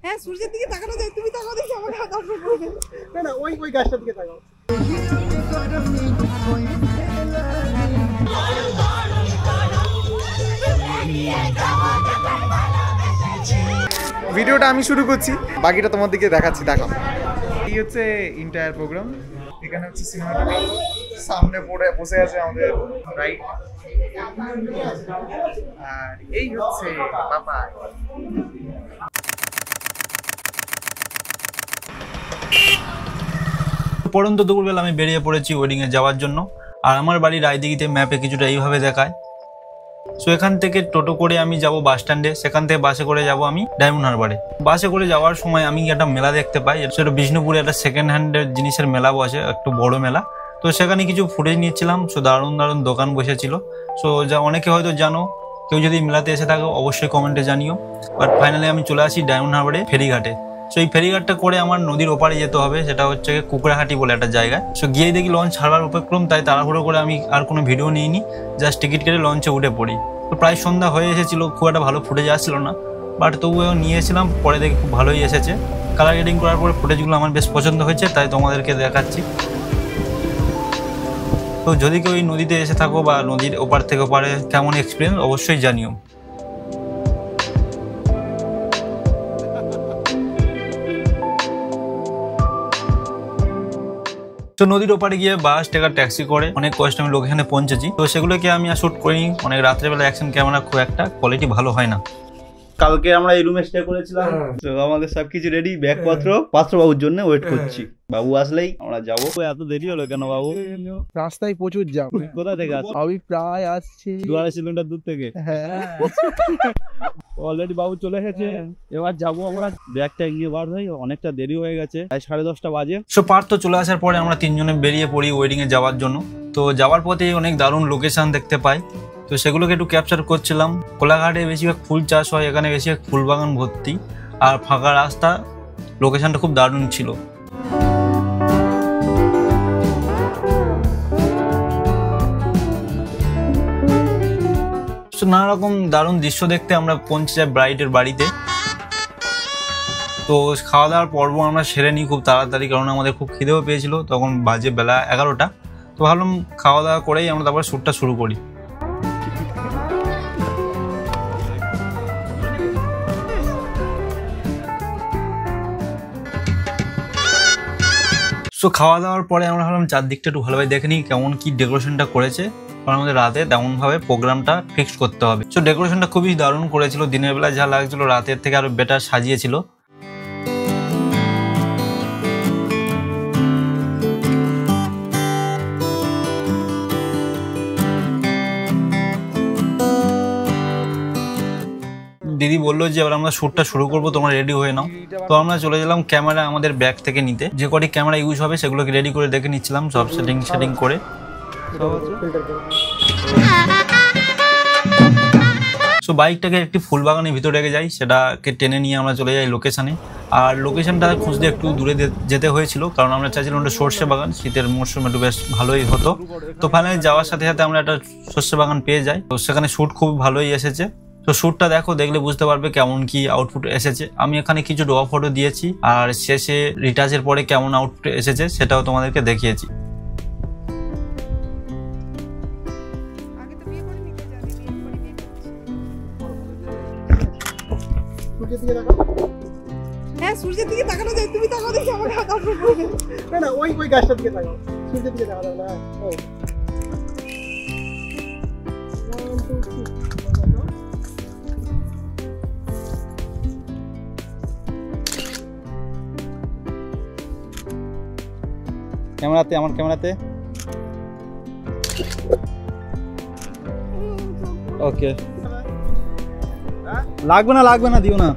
হ্যাঁ সূর্যের দিকে তাকানো যায়, তুমি তাকাও দেখি আমাকে দর্শন করবে। না না ওই গাছটার দিকে তাকাও। ভিডিওটা আমি শুরু করছি, বাকিটা তোমাদেরকে দেখাচ্ছি। দেখাও, এই হচ্ছে ইন্টায়ার প্রোগ্রাম। এখানে হচ্ছে সিনেমাটা সামনে পড়ে বসে আছে আমাদের রাইট, আর এই হচ্ছে বাবা। পরন্ত দুপুরবেলা আমি বেরিয়ে পড়েছি ওয়েডিংয়ে যাওয়ার জন্য। আর আমার বাড়ি রায়দিঘিতে, ম্যাপে কিছুটা এইভাবে দেখায়। সো এখান থেকে টোটো করে আমি যাব বাস স্ট্যান্ডে, সেখান থেকে বাসে করে যাব আমি ডায়মন্ড হারবারে। বাসে করে যাওয়ার সময় আমি একটা মেলা দেখতে পাই, সেটা বিষ্ণুপুরে একটা সেকেন্ড হ্যান্ডের জিনিসের মেলা বসে, একটু বড় মেলা। তো সেখানে কিছু ফুটেজ নিচ্ছিলাম। সো দারুণ দারুণ দোকান বসেছিল। সো যা অনেকে হয়তো জানো, কেউ যদি মেলাতে এসে থাকো অবশ্যই কমেন্টে জানিও। বাট ফাইনালি আমি চলে আসি ডায়মন্ড হারবারে ফেরিঘাটে। সো এই ফেরিঘাটটা করে আমার নদীর ওপারে যেতে হবে, সেটা হচ্ছে কুকড়াহাটি বলে একটা জায়গায়। সো গিয়ে দেখি লঞ্চ ছাড়বার উপক্রম, তাই তাড়াহুড়ো করে আমি আর কোনো ভিডিও নিইনি, জাস্ট টিকিট কেটে লঞ্চে উঠে পড়ি। তো প্রায় সন্ধ্যা হয়ে এসেছিল, খুব একটা ভালো ফুটেজ আসছিল না, বাট তবুও নিয়েছিলাম। পরে দেখি খুব ভালোই এসেছে। কালার গ্রেডিং করার পরে ফুটেজগুলো আমার বেশ পছন্দ হয়েছে, তাই তোমাদেরকে দেখাচ্ছি। তো যদি কেউ এই নদীতে এসে থাকো বা নদীর ওপার থেকে ওপারে কেমন এক্সপিরিয়েন্স অবশ্যই জানিও। তো নদীর ওপারে গিয়ে বাস টেকার ট্যাক্সি করে অনেক কষ্ট আমি লোকেশনে পৌঁছেছি। তো সেগুলোকে আমি আর শ্যুট করিনি, অনেক রাত্রেবেলা অ্যাকশন ক্যামেরা খুব একটা কোয়ালিটি ভালো হয় না। কালকে আমরা এই রুমে স্টে করেছিলাম, তো আমাদের সবকিছু রেডি, ব্যাগপত্র পাত্রবাবুর জন্য ওয়েট করছি। বাবু আসলেই আমরা যাবো। এত দেরি হলো কেন বাবু? রাস্তায় প্রচুর জ্যাম। কোথা থেকে আসছো? আমি প্রায় আসছি 2-2.5 কিলোমিটার দূর থেকে। হ্যাঁ অলরেডি বাবু চলে এসেছে, এবার যাবো আমরা। ব্যাগটা নিয়ে বার হই, অনেকটা দেরি হয়ে গেছে, প্রায় 10:30 বাজে। সো পার্থ চলে আসার পরে আমরা তিনজনে বেরিয়ে পড়ি ওয়েডিং এ যাওয়ার জন্য। তো যাওয়ার পথে অনেক দারুণ লোকেশন দেখতে পাই, তো সেগুলোকে একটু ক্যাপচার করছিলাম। কোলাঘাটে বেশিরভাগ ফুল চাষ হয়, এখানে বেশিরভাগ ফুল বাগান ভর্তি, আর ফাঁকা রাস্তা। লোকেশনটা খুব দারুণ ছিল। নানা রকম দারুণ দৃশ্য দেখতে আমরা পৌঁছে যাই ব্রাইডের বাড়িতে। তো খাওয়া দাওয়ার পর্ব আমরা সেরে নিই খুব তাড়াতাড়ি, কারণ আমাদের খুব খিদেও পেয়েছিল। তখন বাজে বেলা 11টা। তো ভাবলাম খাওয়া দাওয়া করেই আমরা তারপর শ্যুটটা শুরু করি। তো খাওয়া দাওয়ার পরে আমরা ভাবলাম চারদিকটা একটু ভালোভাবে দেখে নিই কেমন কি ডেকোরেশনটা করেছে, কারণ আমাদের রাতে তেমনভাবে প্রোগ্রামটা ফিক্সড করতে হবে। সো ডেকোরেশনটা খুবই দারুণ করেছিল, দিনের বেলা যা লাগছিল রাতের থেকে আরো বেটার সাজিয়েছিল। দিদি বললো যে এবার আমরা শ্যুটটা শুরু করবো, তোমরা রেডি হয়ে নাও। তো আমরা চলে গেলাম ক্যামেরা আমাদের ব্যাগ থেকে নিতে। যে কটি ক্যামেরা ইউজ হবে সেগুলোকে রেডি করে দেখে নিচ্ছিলাম, সব সেটিং করে। সো বাইকটাকে একটি ফুল বাগানের ভিতরে রেখে যাই, সেটাকে টেনে নিয়ে আমরা চলে যাই লোকেশনে। আর লোকেশনটা খুঁজতে একটু দূরে যেতে হয়েছিল, কারণ আমরা চাইছিলাম একটা সর্ষে বাগান, শীতের মরশুমে একটু বেশ ভালোই হতো। তো ফাইনালি যাওয়ার সাথে সাথে আমরা একটা সর্ষে বাগান পেয়ে যাই। তো সেখানে শ্যুট খুব ভালোই এসেছে। তো শ্যুটটা দেখো, দেখলে বুঝতে পারবে কেমন কি আউটপুট এসেছে। আমি এখানে কিছু র ফটো দিয়েছি, আর শেষে রিটাচের পরে কেমন আউটপুট এসেছে সেটাও তোমাদেরকে দেখিয়েছি। হ্যাঁ সূর্যের দিকে তাকানো যায়, তুমি তাকাও দেখি আমাকে দর্শন করবে। না না ওই গাছটার দিকে তাকাও, সূর্যের দিকে তাকাও না। ও ক্যামেরাতে, আমার ক্যামেরাতে। ওকে, লাগবে না দিও না।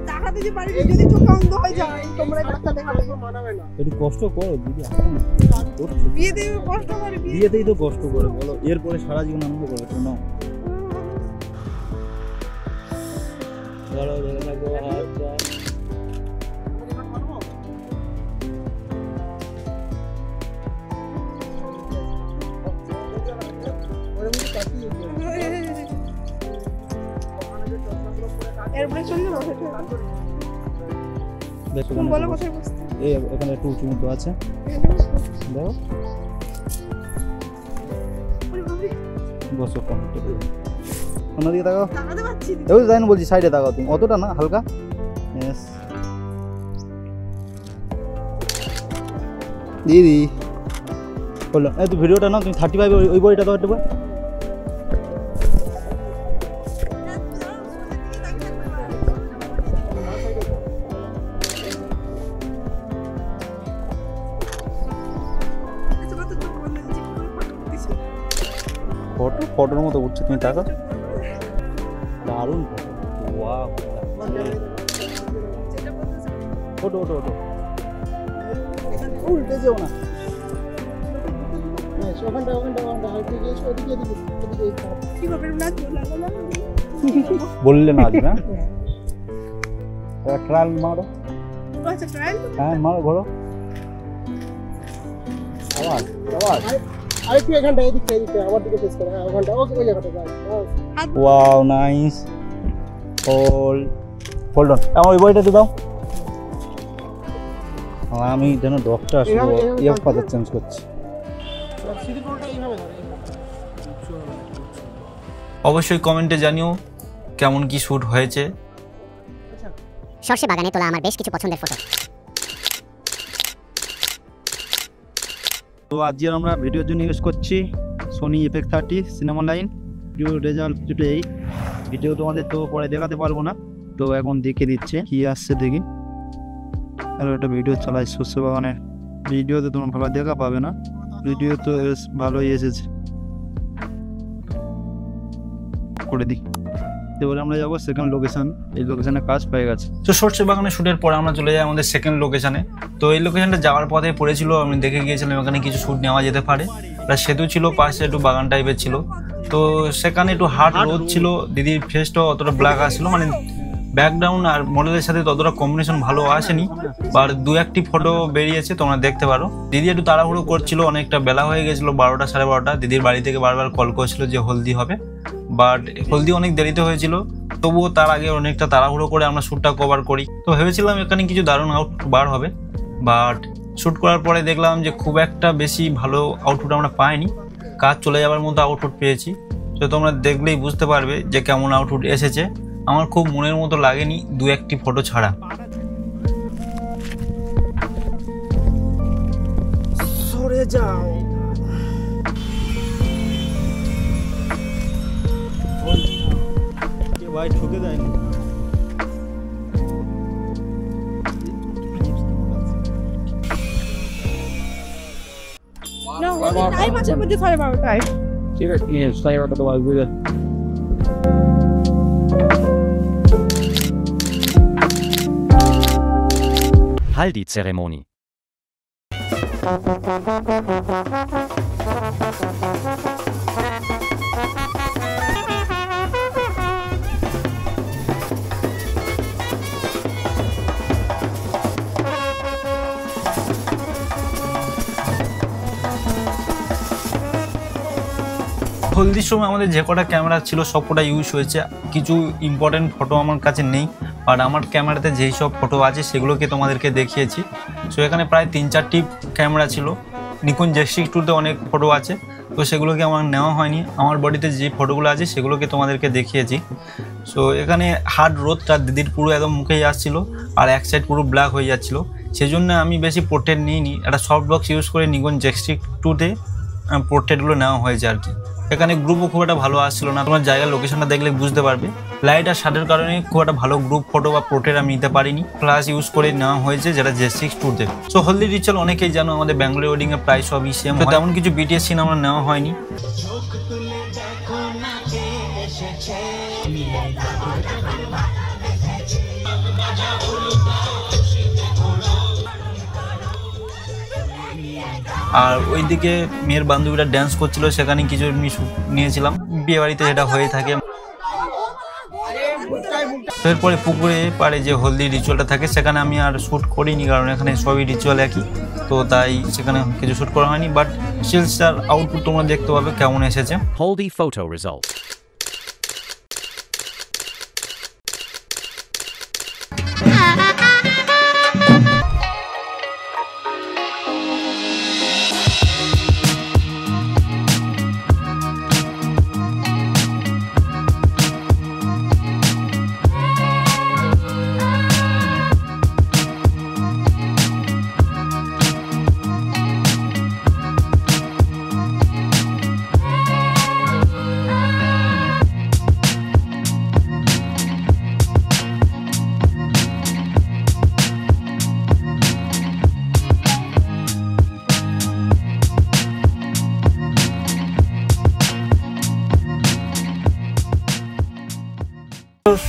তাকাতে যে পারি যদি চোখ অন্ধ হয়ে যায়, তোমরা একটা দেখাবে মানাবে না। একটু কষ্ট করো দিদি, বিয়েতে কষ্ট করে, বিয়েতেই তো কষ্ট করে বলো, এরপরে সারা জীবন আনন্দ করবে। তো নাও, এরপরে চলে যাবো। দেখো তুমি বলো কোথায় বসতে। এই এখানে একটু উঁচু মতো আছে, দেখো ওরে বাবারে, বসো কমফোর্টেবল। অন্যদিকে তাকাও, তাকাতে পারছি না। ওই যাই না বলছি, সাইডে তাকাও তুমি, অতটা না, হালকা। ইয়েস দিদি বললো, এই তুই ভিডিওটা নাও, তুমি 35 ওই বইটা দাও একটু। ফটোর মতো উঠছে, তুমি তাকাও, দারুণ ফটো, ওয়াও। ওটো ওটো ওটো, উল্টে যেও না। বললে না আজ না, ট্রায়াল মারো। হ্যাঁ মারো, ঘোরো, আওয়াজ আওয়াজ। আরেকটু এখানটা এদিকে এদিকে আমার দিকে ফেস করে, হ্যাঁ ওখানটা, ওকে ওই জায়গাটা যাও। Wow nice. হোল্ড অন, আমার ওই বইটা তো দাও। আমি যেন ডক্টর আসলে ইয়ার পাতা চেঞ্জ করছি। সিটি কোনটা এইভাবে ধরে। অবশ্যই কমেন্টে জানিও কেমন কি শ্যুট হয়েছে। সর্ষে বাগানে তোলা আমার বেশ কিছু পছন্দের ফটো। তো আজকে আমরা ভিডিওর জন্য ইউজ করছি Sony FX30 cinema line. Video result এই ভিডিও তোমাদের তো পরে দেখাতে পারবো না, তো এখন দেখে দিচ্ছে কি আসছে দেখি। আর একটা ভিডিও চালাই সর্ষে বাগানের, ভিডিওতে তোমার ভালো দেখা পাবে না, ভিডিও তো বেশ ভালোই এসেছে। করে দিই, এবারে আমরা যাবো সেকেন্ড লোকেশন। এই লোকেশনে কাজ পেয়ে গেছে। তো সর্ষে বাগানে শ্যুটের পরে আমরা চলে যাই আমাদের সেকেন্ড লোকেশনে। তো এই লোকেশনটা যাওয়ার পথে পড়েছিল, আমি দেখে গিয়েছিলাম এখানে কিছু শ্যুট নেওয়া যেতে পারে। একটা সেতু ছিল, পাশে একটু বাগান টাইপের ছিল, তো সেখানে একটু হার্ড রোদ ছিল। দিদির ফেসটাও অতটা ব্ল্যাক আসছিল, মানে ব্যাকগ্রাউন্ড আর মডেলের সাথে ততটা কম্বিনেশন ভালো আসেনি। আর দু একটি ফটো বেরিয়েছে, তোমরা দেখতে পারো। দিদি একটু তাড়াহুড়ো করছিল, অনেকটা বেলা হয়ে গেছিলো, 12টা সাড়ে 12টা। দিদির বাড়ি থেকে বারবার কল করছিল যে হলদি হবে, বাট হলদি অনেক দেরিতে হয়েছিল। তবুও তার আগে অনেকটা তাড়াহুড়ো করে আমরা শ্যুটটা কভার করি। তো ভেবেছিলাম এখানে কিছু দারুণ আউটপুট বার হবে, বাট শ্যুট করার পরে দেখলাম যে খুব একটা বেশি ভালো আউটপুট আমরা পাইনি। কাজ চলে যাওয়ার মতো আউটপুট পেয়েছি। তো তোমরা দেখলেই বুঝতে পারবে যে কেমন আউটপুট এসেছে। আমার খুব মনের মতো লাগেনি দু একটি ফটো ছাড়া। সরে যাও। ভাই ঠুকে দেয়নি। না টাইম আছে বুঝি 12:30টায়। ঠিক আছে, সাড়ে 12টা তো বাজবে। Haldi-Zeremonie. হলদির সময় আমাদের যে কটা ক্যামেরা ছিল সব কটা ইউজ হয়েছে। কিছু ইম্পর্টেন্ট ফটো আমার কাছে নেই, আর আমার ক্যামেরাতে যেই সব ফটো আছে সেগুলোকে তোমাদেরকে দেখিয়েছি। সো এখানে প্রায় 3-4টি ক্যামেরা ছিল। নিকন Z6-2তে অনেক ফটো আছে, তো সেগুলোকে আমার নেওয়া হয়নি। আমার বডিতে যে ফটোগুলো আছে সেগুলোকে তোমাদেরকে দেখিয়েছি। সো এখানে হার্ড রোদটা দিদির পুরো একদম মুখেই আসছিলো, আর এক সাইড পুরো ব্ল্যাক হয়ে যাচ্ছিলো। সেই জন্য আমি বেশি পোর্ট্রেট নিইনি, একটা সফট বক্স ইউজ করে নিকন Z6-2তে পোর্ট্রেটগুলো নেওয়া হয়েছে আর কি। এখানে গ্রুপও খুব একটা ভালো আসছিল না, তোমার জায়গার লোকেশনটা দেখলে বুঝতে পারবে। লাইট আর শাডের কারণে খুব একটা ভালো গ্রুপ ফটো বা পোর্ট্রেট আমি নিতে পারিনি। ফ্ল্যাশ ইউজ করে নেওয়া হয়েছে যেটা Z6-2তে। সো হলদি রিচুয়াল অনেকেই জানো, আমাদের ব্যাঙ্গালোর ওয়েডিং এর প্রায় সবই সেম, তো তেমন কিছু BTS সিন আমরা নেওয়া হয়নি। আর ওইদিকে মেয়ের বান্ধবীরা ড্যান্স করছিল, সেখানে কিছু এমনি শ্যুট নিয়েছিলাম। বিয়ে বাড়িতে যেটা হয়ে থাকে। এরপরে পুকুরে পাড়ে যে হলদি রিচুয়ালটা থাকে সেখানে আমি আর শ্যুট করিনি, কারণ এখানে সবই রিচুয়াল একই, তো তাই সেখানে কিছু শ্যুট করা হয়নি। বাট স্টিলসটার আউটপুট তোমরা দেখতে পাবে কেমন এসেছে। Holdi photo result.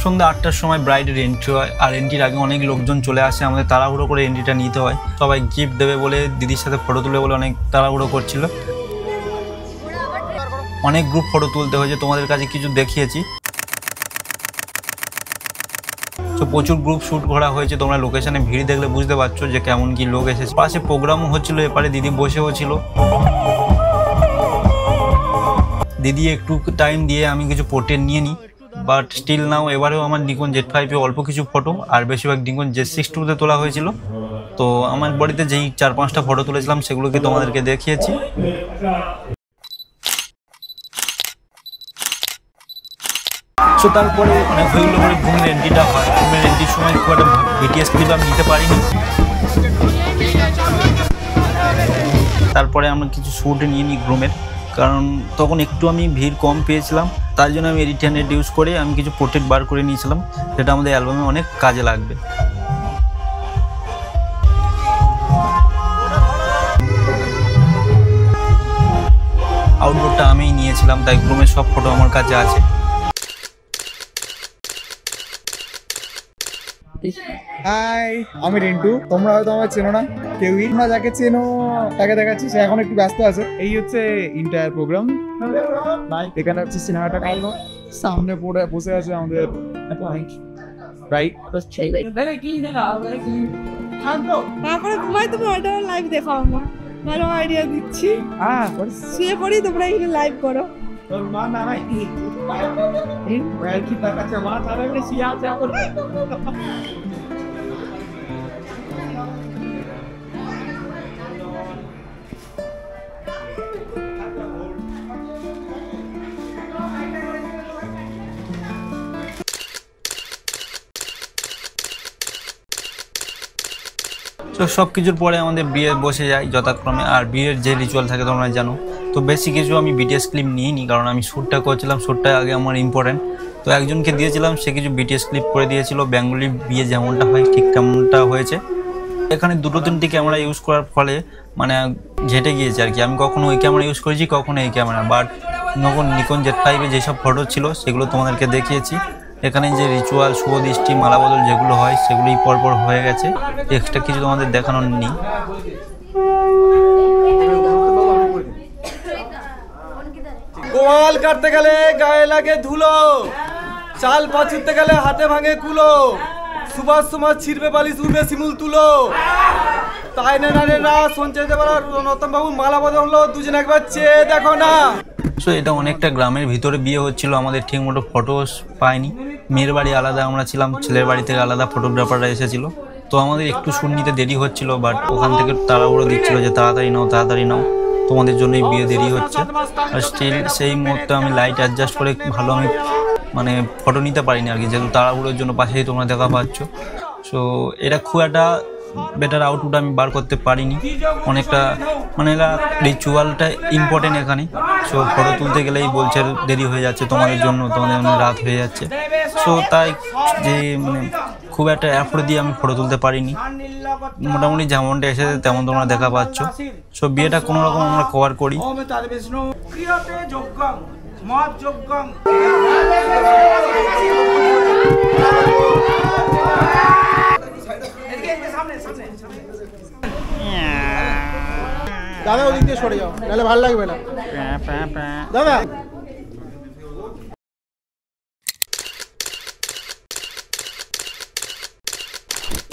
সন্ধ্যা 8টার সময় ব্রাইডের এন্ট্রি হয়, আর এন্ট্রির আগে অনেক লোকজন চলে আসে, আমাদের তাড়াহুড়ো করে এন্ট্রিটা নিতে হয়। সবাই গিফট দেবে বলে, দিদির সাথে ফটো তুলে বলে অনেক তাড়াহুড়ো করছিল। অনেক গ্রুপ ফটো তুলতে হয়েছে, তোমাদের কাছে কিছু দেখিয়েছি। তো প্রচুর গ্রুপ শ্যুট করা হয়েছে, তোমরা লোকেশনে ভিড় দেখলে বুঝতে পারছো যে কেমন কি লোক এসেছে। পাশে প্রোগ্রামও হচ্ছিল, এপারে দিদি বসেও ছিল। দিদি একটু টাইম দিয়ে আমি কিছু পোর্ট্রেট নিয়ে নিই, বাট স্টিল নাও এবারেও আমার নিকন Z5 অল্প কিছু ফটো আর বেশিরভাগ নিকন Z6-2 তোলা হয়েছিল। তো আমার বাড়িতে যেই 4-5টা ফটো তুলেছিলাম সেগুলোকে তোমাদেরকে দেখিয়েছি। সো তারপরে অনেক হইল করে ঘুমের এন্ট্রিটা হয়। ঘুমের এন্ট্রির সময় খুব একটা BTS ক্লিপ আমি নিতে পারিনি। তারপরে আমরা কিছু শ্যুট নিয়ে নিই গ্রুমের, কারণ তখন একটু আমি ভিড় কম পেয়েছিলাম, তার জন্য আমি এডিট হ্যান্ড ইউজ করে আমি কিছু পোর্ট্রেট বার করে নিয়েছিলাম, যেটা আমাদের অ্যালবামে অনেক কাজে লাগবে। আউটডোরটা আমিই নিয়েছিলাম, তাই গ্রুমের সব ফটো আমার কাছে আছে। হাই, আমি রিন্টু। তোমরা হয়তো আমার চেনো না, কেউই না। যাকে চেনো তাকে দেখাচ্ছি, সে এখন একটু ব্যস্ত আছে। এই হচ্ছে ইন্টায়ার প্রোগ্রাম। এখানে হচ্ছে সিনেমাটা কালো, সামনে পড়ে বসে আছে আমাদের রাইট। তারপরে ঘুমাই, তুমি ওইটা লাইভ দেখো। আমার ভালো আইডিয়া দিচ্ছি, শুয়ে পড়ি, তোমরা এখানে লাইভ করো। তো সব কিছুর পরে আমাদের বিয়ে বসে যায় যথাক্রমে। আর বিয়ের যে রিচুয়াল থাকে তোমরা জানো, তো বেশি কিছু আমি BTS ক্লিপ নিইনি, কারণ আমি শ্যুটটা করছিলাম, শ্যুটটা আগে আমার ইম্পর্টেন্ট। তো একজনকে দিয়েছিলাম, সে কিছু BTS ক্লিপ করে দিয়েছিল। বেঙ্গলি বিয়ে যেমনটা হয় ঠিক তেমনটা হয়েছে। এখানে 2-3টি ক্যামেরা ইউজ করার ফলে মানে ঘেটে গিয়েছে আর কি। আমি কখনো ওই ক্যামেরা ইউজ করেছি, কখনো এই ক্যামেরা, বাট নিকন Z5 যেসব ফটো ছিল সেগুলো তোমাদেরকে দেখিয়েছি। এখানে যে রিচুয়াল, শুভ দৃষ্টি, মালা বদল যেগুলো হয় সেগুলোই পরপর হয়ে গেছে, এক্সট্রা কিছু তোমাদের দেখানোর নেই। গোয়াল কাটতে গেলে গায়ে লাগে ধুলো, চাল পাচুরতে গেলে হাতে ভাঙে কুলো, সুভাষ সমাজ ছিড়বে বালিশ উঠবে শিমুল তুলো, তাই না না সঞ্চয় দেবার নতম বাবু মালা বদল হলো, দুজন একবার চেয়ে দেখো না। সো এটা অনেকটা গ্রামের ভিতরে বিয়ে হচ্ছিল, আমাদের ঠিক মতো ফটো পাইনি। মেয়ের বাড়ি আলাদা আমরা ছিলাম, ছেলের বাড়ি থেকে আলাদা ফটোগ্রাফাররা এসেছিল। তো আমাদের একটু শুট নিতে দেরি হচ্ছিল, বাট ওখান থেকে তাড়াহুড়ো দিচ্ছিল যে তাড়াতাড়ি নাও তাড়াতাড়ি নাও, তোমাদের জন্যই বিয়ে দেরি হচ্ছে। আর স্টিল সেই মুহূর্তে আমি লাইট অ্যাডজাস্ট করে ভালো আমি মানে ফটো নিতে পারিনি আর কি, যেহেতু তাড়াহুড়োর জন্য পাশেই তোমরা দেখা পাচ্ছ। সো এটা খুব একটা বেটার আউটপুট আমি বার করতে পারিনি। অনেকটা মানে এরা রিচুয়ালটা ইম্পর্টেন্ট এখানে। সো ফটো তুলতে গেলেই বলছে দেরি হয়ে যাচ্ছে তোমাদের জন্য, তোমাদের রাত হয়ে যাচ্ছে। সো তাই যে মানে খুব একটা এফোর্ট দিয়ে আমি ফটো তুলতে পারিনি। মোটামুটি যেমনটা এসেছে তেমন তোমরা দেখা পাচ্ছ। সো বিয়েটা কোনো রকম আমরা কভার করি। দাদা ওদিক দিয়ে সরে যাও, নাহলে ভালো লাগবে না দাদা।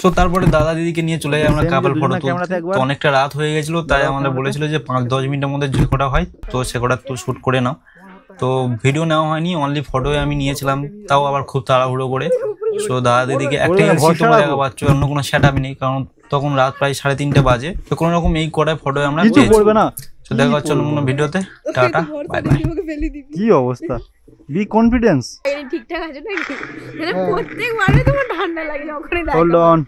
তো তারপরে দাদা দিদিকে নিয়ে চলে যাই আমরা কাপল ফটো তুলতে। তো অনেকটা রাত হয়ে গেছিল, তাই আমাদের বলেছিল যে 5-10 মিনিটের মধ্যে যে কটা হয় তো সে কটা তো শ্যুট করে নাও। তো ভিডিও নেওয়া হয়নি, অনলি ফটোই আমি নিয়েছিলাম, তাও আবার খুব তাড়াহুড়ো করে। সো দাদা দিদিকে একটাই তোমরা দেখা পাচ্ছ, অন্য কোনো সেটআপ নেই, কারণ তখন রাত প্রায় 3:30 বাজে। তো কোনো রকম এই কটায় ফটো আমরা পেয়েছি। তো দেখা হচ্ছে অন্য ভিডিওতে। Tata, bye bye. কি অবস্থা, বি কনফিডেন্স। ঠিকঠাক আছে নাকি? প্রত্যেকবারে তোমার ঠান্ডা লাগে যখন হোল্ড অন।